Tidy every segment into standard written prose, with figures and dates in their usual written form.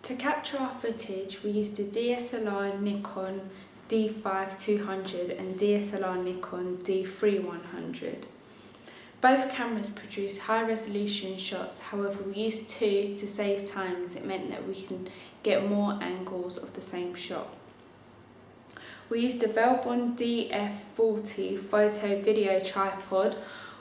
To capture our footage, we used a DSLR Nikon D5-200 and DSLR Nikon D3-100. Both cameras produce high-resolution shots, however we used two to save time as it meant that we can get more angles of the same shot. We used a Velbon DF40 photo video tripod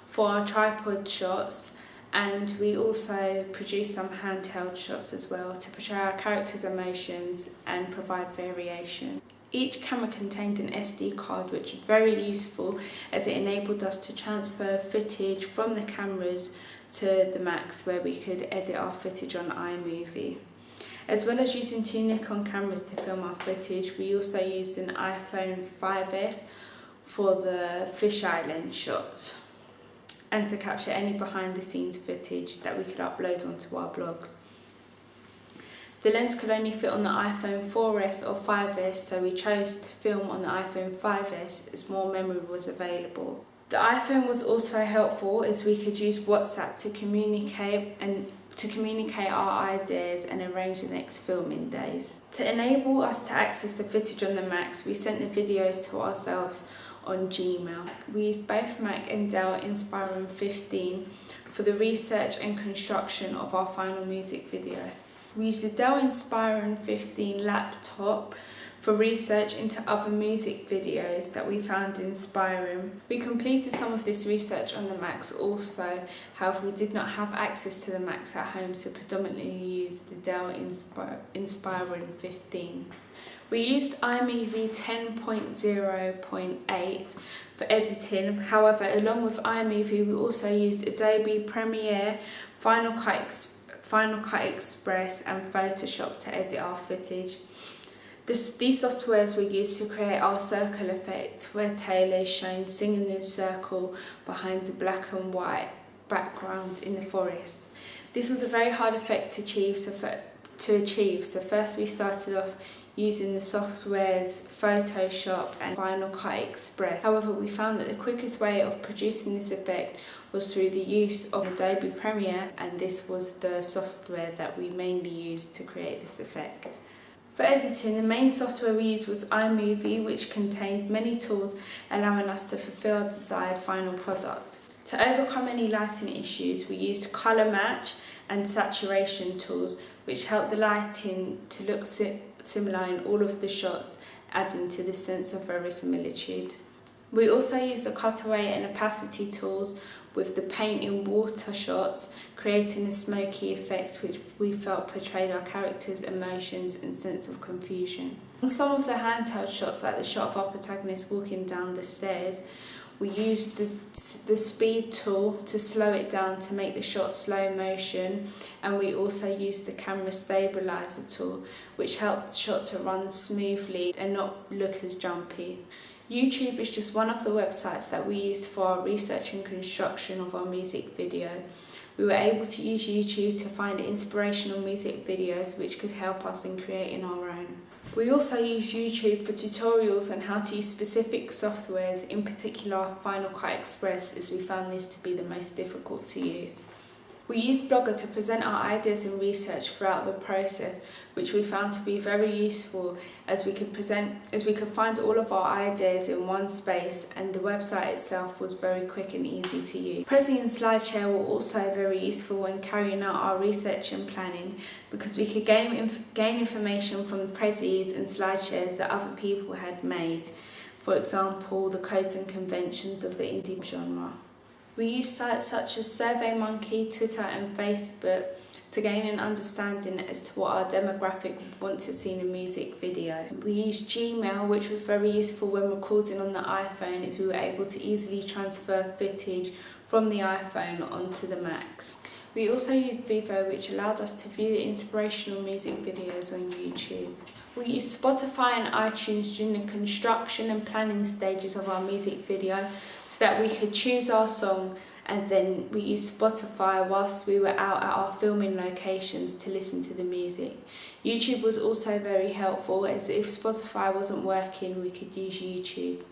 for our tripod shots, and we also produced some handheld shots as well to portray our characters' emotions and provide variation. Each camera contained an SD card, which was very useful as it enabled us to transfer footage from the cameras to the Macs, where we could edit our footage on iMovie. As well as using two Nikon cameras to film our footage, we also used an iPhone 5S for the fisheye lens shots and to capture any behind the scenes footage that we could upload onto our blogs. The lens could only fit on the iPhone 4S or 5S, so we chose to film on the iPhone 5S as more memory was available. The iPhone was also helpful as we could use WhatsApp to communicate our ideas and arrange the next filming days. To enable us to access the footage on the Macs, we sent the videos to ourselves on Gmail. We used both Mac and Dell Inspiron 15 for the research and construction of our final music video. We used the Dell Inspiron 15 laptop for research into other music videos that we found inspiring. We completed some of this research on the Macs also, however we did not have access to the Macs at home, so predominantly used the Dell Inspiron 15. We used iMovie 10.0.8 for editing, however along with iMovie we also used Adobe Premiere, Final Cut Express and Photoshop to edit our footage. These softwares were used to create our circle effect, where Taylor is shown singing in a circle behind a black and white background in the forest. This was a very hard effect to achieve, so first we started off using the softwares Photoshop and Final Cut Express. However, we found that the quickest way of producing this effect was through the use of Adobe Premiere, and this was the software that we mainly used to create this effect. For editing, the main software we used was iMovie, which contained many tools allowing us to fulfill our desired final product. To overcome any lighting issues, we used colour match and saturation tools, which helped the lighting to look similar in all of the shots, adding to the sense of verisimilitude. We also used the cutaway and opacity tools with the paint in water shots, creating a smoky effect which we felt portrayed our characters' emotions and sense of confusion. On some of the handheld shots, like the shot of our protagonist walking down the stairs, we used the speed tool to slow it down to make the shot slow motion, and we also used the camera stabilizer tool, which helped the shot to run smoothly and not look as jumpy. YouTube is just one of the websites that we used for our research and construction of our music video. We were able to use YouTube to find inspirational music videos which could help us in creating our own. We also use YouTube for tutorials on how to use specific softwares, in particular Final Cut Express, as we found this to be the most difficult to use. We used Blogger to present our ideas and research throughout the process, which we found to be very useful as we could find all of our ideas in one space, and the website itself was very quick and easy to use. Prezi and SlideShare were also very useful when carrying out our research and planning, because we could gain information from the Prezis and SlideShares that other people had made, for example the codes and conventions of the indie genre. We used sites such as SurveyMonkey, Twitter and Facebook to gain an understanding as to what our demographic would want to see in a music video. We used Gmail, which was very useful when recording on the iPhone, as we were able to easily transfer footage from the iPhone onto the Macs. We also used Vivo, which allowed us to view the inspirational music videos on YouTube. We used Spotify and iTunes during the construction and planning stages of our music video so that we could choose our song, and then we used Spotify whilst we were out at our filming locations to listen to the music. YouTube was also very helpful, as if Spotify wasn't working we could use YouTube.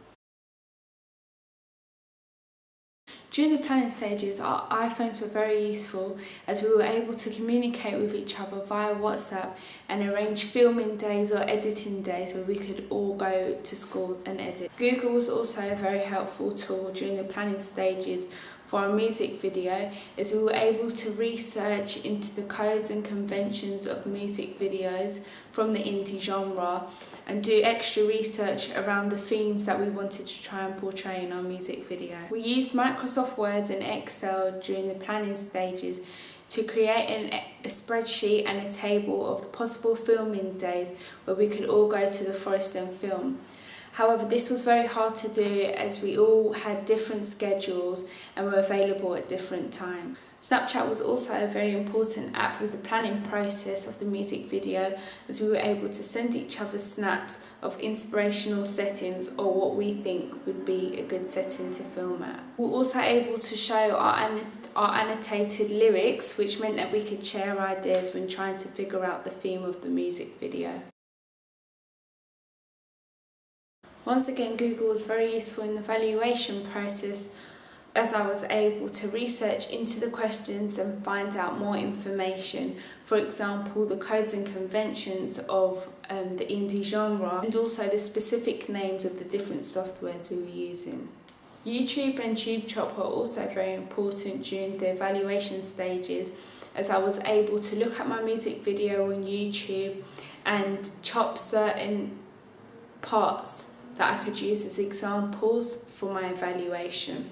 During the planning stages, our iPhones were very useful as we were able to communicate with each other via WhatsApp and arrange filming days or editing days where we could all go to school and edit. Google was also a very helpful tool during the planning stages for our music video, as we were able to research into the codes and conventions of music videos from the indie genre and do extra research around the themes that we wanted to try and portray in our music video. We used Microsoft Word and Excel during the planning stages to create a spreadsheet and a table of the possible filming days where we could all go to the forest and film. However, this was very hard to do as we all had different schedules and were available at different times. Snapchat was also a very important app with the planning process of the music video, as we were able to send each other snaps of inspirational settings or what we think would be a good setting to film at. We were also able to show our annotated lyrics, which meant that we could share ideas when trying to figure out the theme of the music video. Once again, Google was very useful in the evaluation process, as I was able to research into the questions and find out more information. For example, the codes and conventions of the indie genre, and also the specific names of the different softwares we were using. YouTube and TubeChop were also very important during the evaluation stages, as I was able to look at my music video on YouTube and chop certain parts that I could use as examples for my evaluation.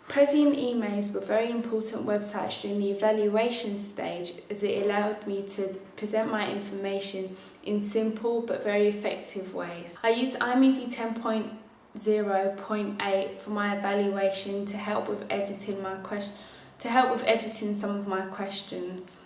Prezi and Emaze were very important websites during the evaluation stage, as it allowed me to present my information in simple but very effective ways. I used iMovie 10.0.8 for my evaluation to help with editing some of my questions.